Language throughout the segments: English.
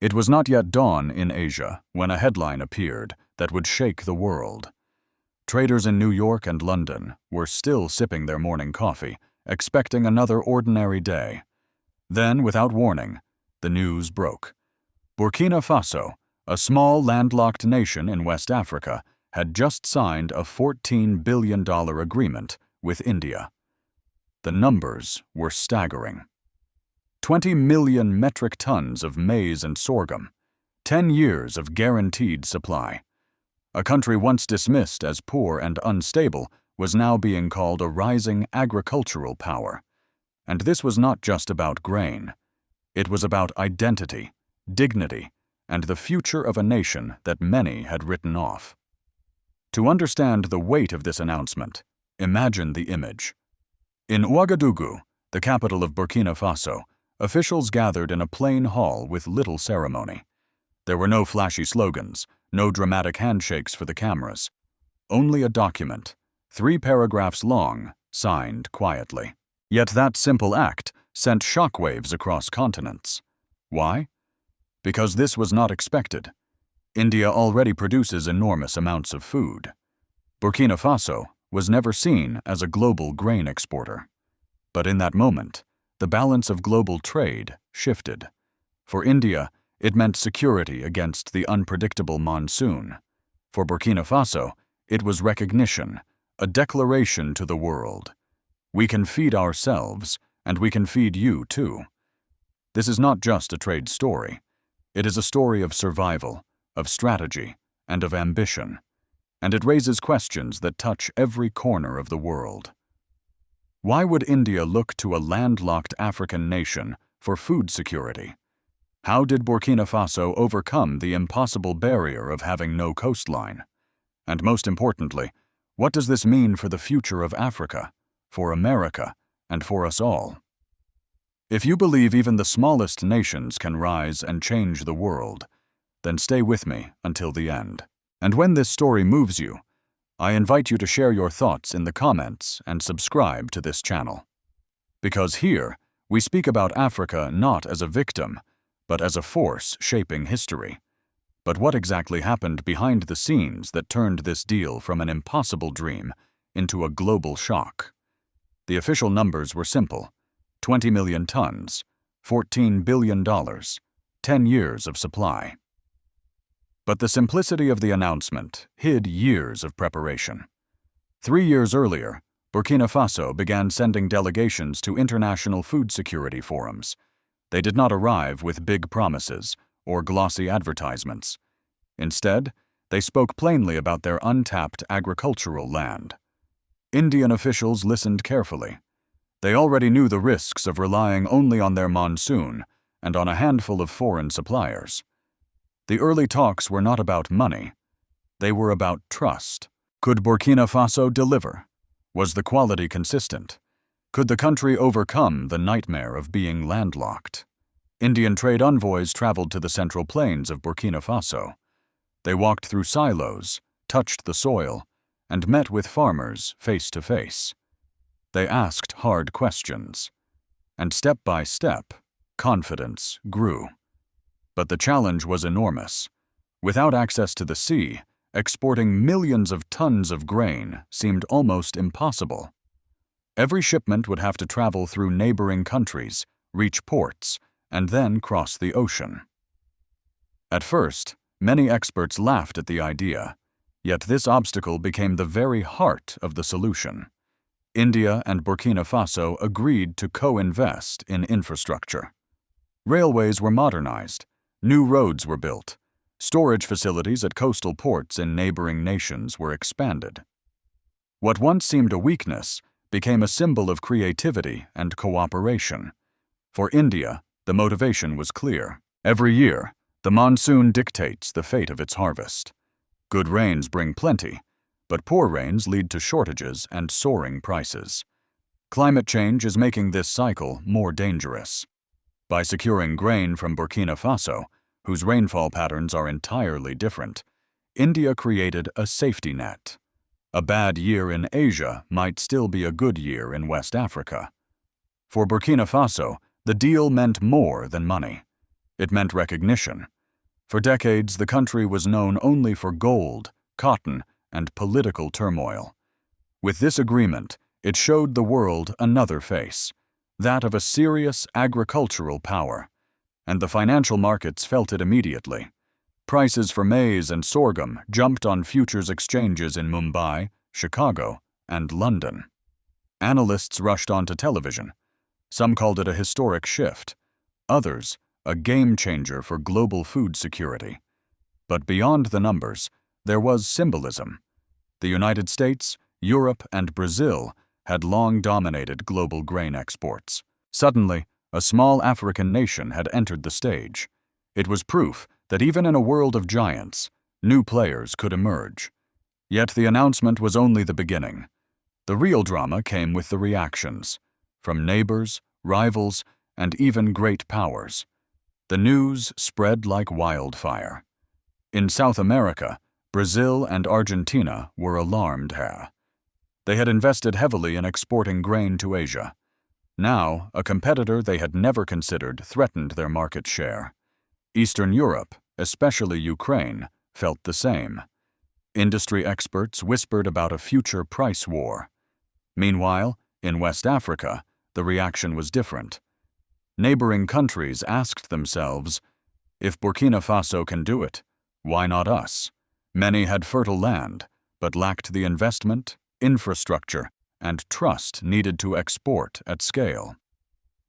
It was not yet dawn in Asia when a headline appeared that would shake the world. Traders in New York and London were still sipping their morning coffee, expecting another ordinary day. Then, without warning, the news broke. Burkina Faso, a small landlocked nation in West Africa, had just signed a $14 billion agreement with India. The numbers were staggering. 20 million metric tons of maize and sorghum, 10 years of guaranteed supply. A country once dismissed as poor and unstable was now being called a rising agricultural power. And this was not just about grain. It was about identity, dignity, and the future of a nation that many had written off. To understand the weight of this announcement, imagine the image. In Ouagadougou, the capital of Burkina Faso, officials gathered in a plain hall with little ceremony. There were no flashy slogans, no dramatic handshakes for the cameras. Only a document, 3 paragraphs long, signed quietly. Yet that simple act sent shockwaves across continents. Why? Because this was not expected. India already produces enormous amounts of food. Burkina Faso was never seen as a global grain exporter. But in that moment, the balance of global trade shifted. For India, it meant security against the unpredictable monsoon. For Burkina Faso, it was recognition, a declaration to the world. We can feed ourselves, and we can feed you too. This is not just a trade story. It is a story of survival, of strategy, and of ambition. And it raises questions that touch every corner of the world. Why would India look to a landlocked African nation for food security? How did Burkina Faso overcome the impossible barrier of having no coastline? And most importantly, what does this mean for the future of Africa, for America, and for us all? If you believe even the smallest nations can rise and change the world, then stay with me until the end. And when this story moves you, I invite you to share your thoughts in the comments and subscribe to this channel. Because here, we speak about Africa not as a victim, but as a force shaping history. But what exactly happened behind the scenes that turned this deal from an impossible dream into a global shock? The official numbers were simple: 20 million tons, $14 billion, 10 years of supply. But the simplicity of the announcement hid years of preparation. 3 years earlier, Burkina Faso began sending delegations to international food security forums. They did not arrive with big promises or glossy advertisements. Instead, they spoke plainly about their untapped agricultural land. Indian officials listened carefully. They already knew the risks of relying only on their monsoon and on a handful of foreign suppliers. The early talks were not about money. They were about trust. Could Burkina Faso deliver? Was the quality consistent? Could the country overcome the nightmare of being landlocked? Indian trade envoys traveled to the central plains of Burkina Faso. They walked through silos, touched the soil, and met with farmers face to face. They asked hard questions. And step by step, confidence grew. But the challenge was enormous. Without access to the sea, exporting millions of tons of grain seemed almost impossible. Every shipment would have to travel through neighboring countries, reach ports, and then cross the ocean. At first, many experts laughed at the idea, yet this obstacle became the very heart of the solution. India and Burkina Faso agreed to co-invest in infrastructure. Railways were modernized. New roads were built. Storage facilities at coastal ports in neighboring nations were expanded. What once seemed a weakness became a symbol of creativity and cooperation. For India, the motivation was clear. Every year, the monsoon dictates the fate of its harvest. Good rains bring plenty, but poor rains lead to shortages and soaring prices. Climate change is making this cycle more dangerous. By securing grain from Burkina Faso, whose rainfall patterns are entirely different, India created a safety net. A bad year in Asia might still be a good year in West Africa. For Burkina Faso, the deal meant more than money. It meant recognition. For decades, the country was known only for gold, cotton, and political turmoil. With this agreement, it showed the world another face, that of a serious agricultural power. And the financial markets felt it immediately. Prices for maize and sorghum jumped on futures exchanges in Mumbai, Chicago, and London. Analysts rushed onto television. Some called it a historic shift. Others, a game changer for global food security. But beyond the numbers, there was symbolism. The United States, Europe, and Brazil had long dominated global grain exports. Suddenly, a small African nation had entered the stage. It was proof that even in a world of giants, new players could emerge. Yet the announcement was only the beginning. The real drama came with the reactions, from neighbors, rivals, and even great powers. The news spread like wildfire. In South America, Brazil and Argentina were alarmed here. They had invested heavily in exporting grain to Asia. Now, a competitor they had never considered threatened their market share. Eastern Europe, especially Ukraine, felt the same. Industry experts whispered about a future price war. Meanwhile, in West Africa, the reaction was different. Neighboring countries asked themselves, if Burkina Faso can do it, why not us? Many had fertile land, but lacked the investment, infrastructure, and trust needed to export at scale.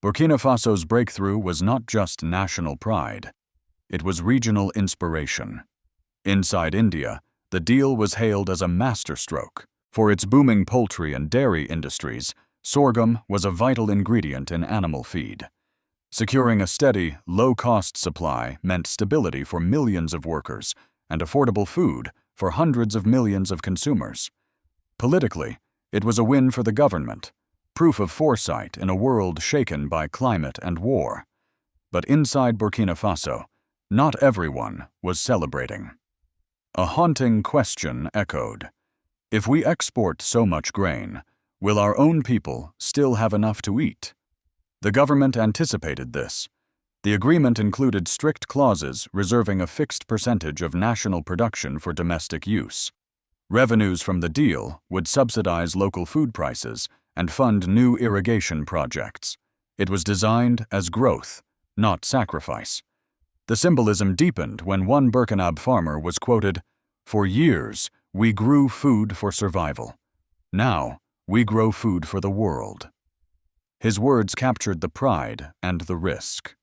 Burkina Faso's breakthrough was not just national pride. It was regional inspiration. Inside India, the deal was hailed as a masterstroke. For its booming poultry and dairy industries, sorghum was a vital ingredient in animal feed. Securing a steady, low-cost supply meant stability for millions of workers and affordable food for hundreds of millions of consumers. Politically, it was a win for the government, proof of foresight in a world shaken by climate and war. But inside Burkina Faso, not everyone was celebrating. A haunting question echoed. If we export so much grain, will our own people still have enough to eat? The government anticipated this. The agreement included strict clauses reserving a fixed percentage of national production for domestic use. Revenues from the deal would subsidize local food prices and fund new irrigation projects. It was designed as growth, not sacrifice. The symbolism deepened when one Burkinab farmer was quoted, "For years, we grew food for survival. Now, we grow food for the world." His words captured the pride and the risk.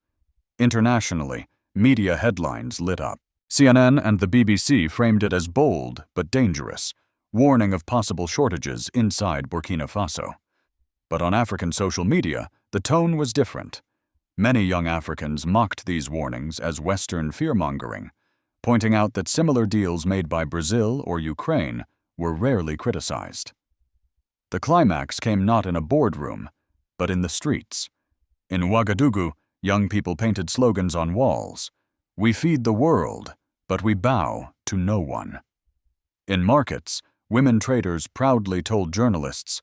Internationally, media headlines lit up. CNN and the BBC framed it as bold but dangerous, warning of possible shortages inside Burkina Faso. But on African social media, the tone was different. Many young Africans mocked these warnings as Western fear-mongering, pointing out that similar deals made by Brazil or Ukraine were rarely criticized. The climax came not in a boardroom, but in the streets. In Ouagadougou, young people painted slogans on walls. "We feed the world, but we bow to no one." In markets, women traders proudly told journalists,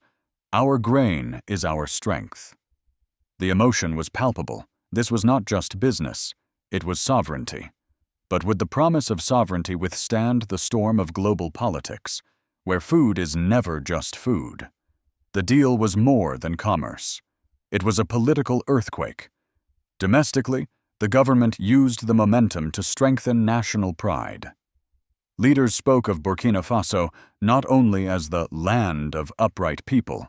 "Our grain is our strength." The emotion was palpable. This was not just business, it was sovereignty. But would the promise of sovereignty withstand the storm of global politics, where food is never just food? The deal was more than commerce. It was a political earthquake. Domestically, the government used the momentum to strengthen national pride. Leaders spoke of Burkina Faso not only as the land of upright people,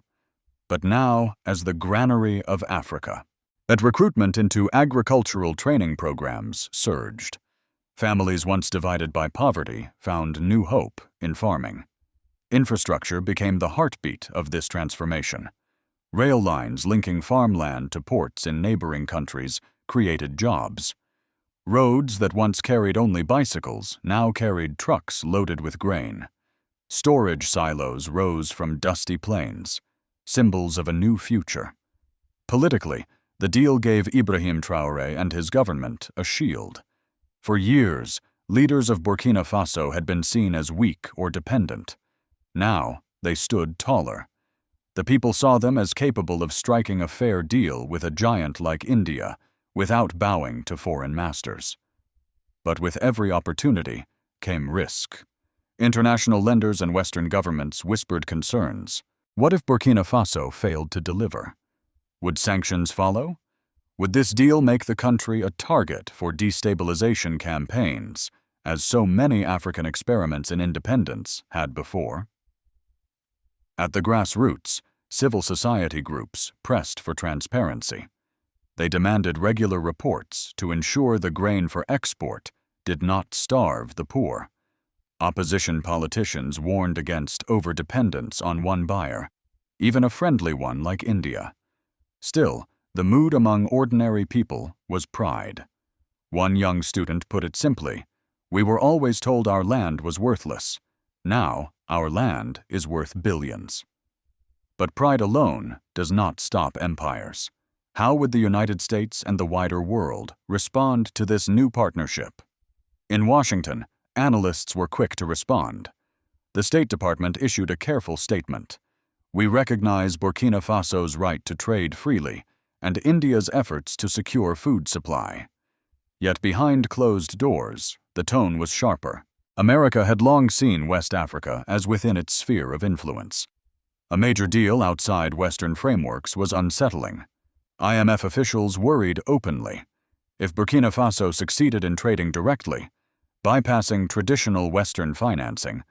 but now as the granary of Africa. And recruitment into agricultural training programs surged. Families once divided by poverty found new hope in farming. Infrastructure became the heartbeat of this transformation. Rail lines linking farmland to ports in neighboring countries created jobs. Roads that once carried only bicycles now carried trucks loaded with grain. Storage silos rose from dusty plains, symbols of a new future. Politically, the deal gave Ibrahim Traoré and his government a shield. For years, leaders of Burkina Faso had been seen as weak or dependent. Now, they stood taller. The people saw them as capable of striking a fair deal with a giant like India, without bowing to foreign masters. But with every opportunity came risk. International lenders and Western governments whispered concerns. What if Burkina Faso failed to deliver? Would sanctions follow? Would this deal make the country a target for destabilization campaigns, as so many African experiments in independence had before? At the grassroots, civil society groups pressed for transparency. They demanded regular reports to ensure the grain for export did not starve the poor. Opposition politicians warned against overdependence on one buyer, even a friendly one like India. Still, the mood among ordinary people was pride. One young student put it simply, "We were always told our land was worthless. Now, our land is worth billions." But pride alone does not stop empires. How would the United States and the wider world respond to this new partnership? In Washington, analysts were quick to respond. The State Department issued a careful statement. "We recognize Burkina Faso's right to trade freely and India's efforts to secure food supply." Yet behind closed doors, the tone was sharper. America had long seen West Africa as within its sphere of influence. A major deal outside Western frameworks was unsettling. IMF officials worried openly. If Burkina Faso succeeded in trading directly, bypassing traditional Western financing,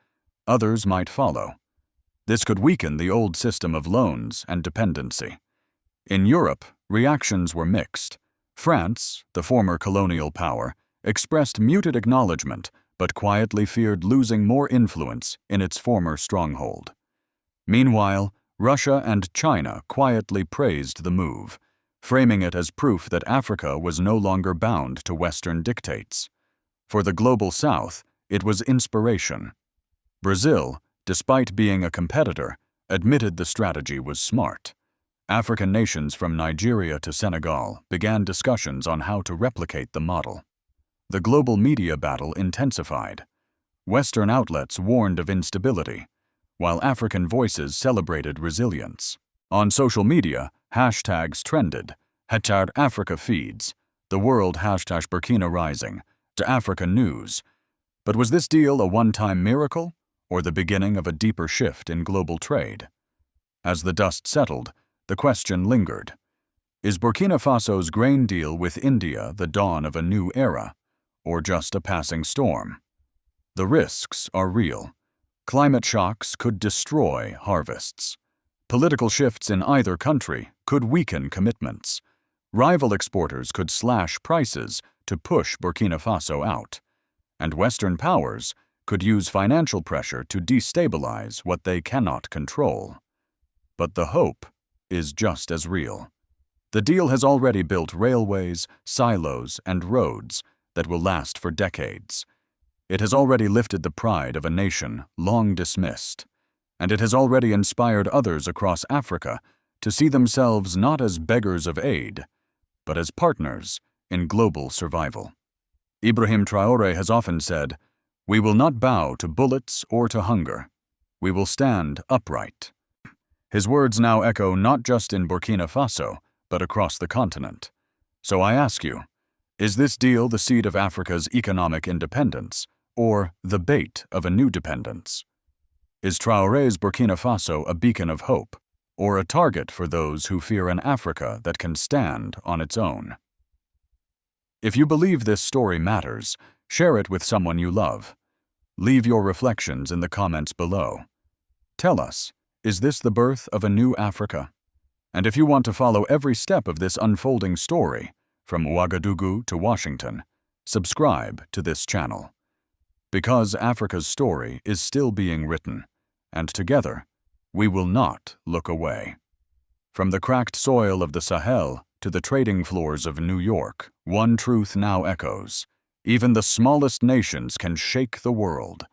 others might follow. This could weaken the old system of loans and dependency. In Europe, reactions were mixed. France, the former colonial power, expressed muted acknowledgement but quietly feared losing more influence in its former stronghold. Meanwhile, Russia and China quietly praised the move, framing it as proof that Africa was no longer bound to Western dictates. For the global South, it was inspiration. Brazil, despite being a competitor, admitted the strategy was smart. African nations from Nigeria to Senegal began discussions on how to replicate the model. The global media battle intensified. Western outlets warned of instability, while African voices celebrated resilience. On social media, hashtags trended. #Africa feeds, the world #Burkina rising, to Africa news. But was this deal a one-time miracle, or the beginning of a deeper shift in global trade? As the dust settled, the question lingered. Is Burkina Faso's grain deal with India the dawn of a new era, or just a passing storm? The risks are real. Climate shocks could destroy harvests. Political shifts in either country could weaken commitments. Rival exporters could slash prices to push Burkina Faso out. And Western powers could use financial pressure to destabilize what they cannot control. But the hope is just as real. The deal has already built railways, silos, and roads that will last for decades. It has already lifted the pride of a nation long dismissed, and it has already inspired others across Africa to see themselves not as beggars of aid, but as partners in global survival. Ibrahim Traoré has often said, "We will not bow to bullets or to hunger. We will stand upright." His words now echo not just in Burkina Faso, but across the continent. So I ask you, is this deal the seed of Africa's economic independence, or the bait of a new dependence? Is Traoré's Burkina Faso a beacon of hope, or a target for those who fear an Africa that can stand on its own? If you believe this story matters, share it with someone you love. Leave your reflections in the comments below. Tell us, is this the birth of a new Africa? And if you want to follow every step of this unfolding story, from Ouagadougou to Washington, subscribe to this channel. Because Africa's story is still being written, and together, we will not look away. From the cracked soil of the Sahel to the trading floors of New York, one truth now echoes: even the smallest nations can shake the world